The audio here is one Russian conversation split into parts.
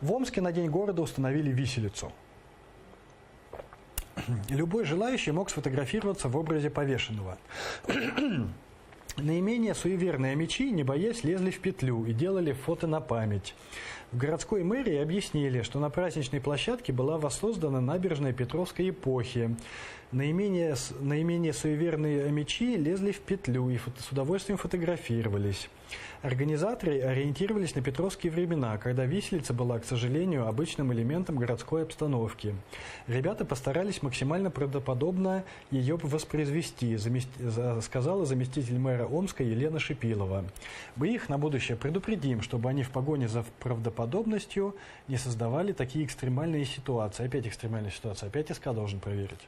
В Омске на День города установили виселицу. Любой желающий мог сфотографироваться в образе повешенного. Наименее суеверные мечи, не боясь, лезли в петлю и делали фото на память. В городской мэрии объяснили, что на праздничной площадке была воссоздана набережная Петровской эпохи. Наименее суеверные мечи лезли в петлю и с удовольствием фотографировались. Организаторы ориентировались на петровские времена, когда виселица была, к сожалению, обычным элементом городской обстановки. Ребята постарались максимально правдоподобно ее воспроизвести, сказала заместитель мэра Омска Елена Шипилова. Мы их на будущее предупредим, чтобы они в погоне за правдоподобностью не создавали такие экстремальные ситуации. Опять экстремальная ситуация, опять СК должен проверить.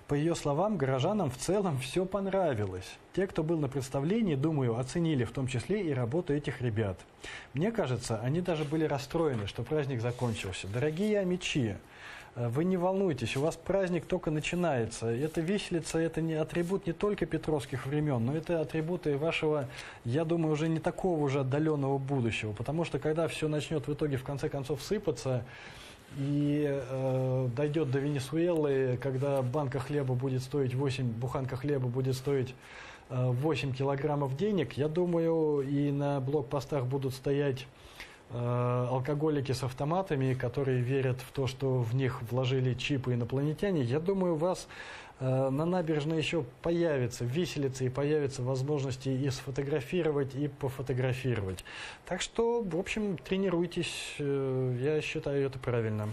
По ее словам, горожанам в целом все понравилось. Те, кто был на представлении, думаю, оценили в том числе и работу этих ребят. Мне кажется, они даже были расстроены, что праздник закончился. Дорогие амичи, вы не волнуйтесь, у вас праздник только начинается. Это виселица, это не атрибут не только петровских времен, но это атрибуты вашего, я думаю, уже не такого уже отдаленного будущего. Потому что когда все начнет в итоге в конце концов сыпаться, и дойдет до Венесуэлы, когда буханка хлеба будет стоить 8 килограммов денег, я думаю, и на блокпостах будут стоять алкоголики с автоматами, которые верят в то, что в них вложили чипы инопланетяне. Я думаю, у вас на набережной еще появятся виселицы и появятся возможности и сфотографировать, и пофотографировать. Так что, в общем, тренируйтесь. Я считаю это правильно.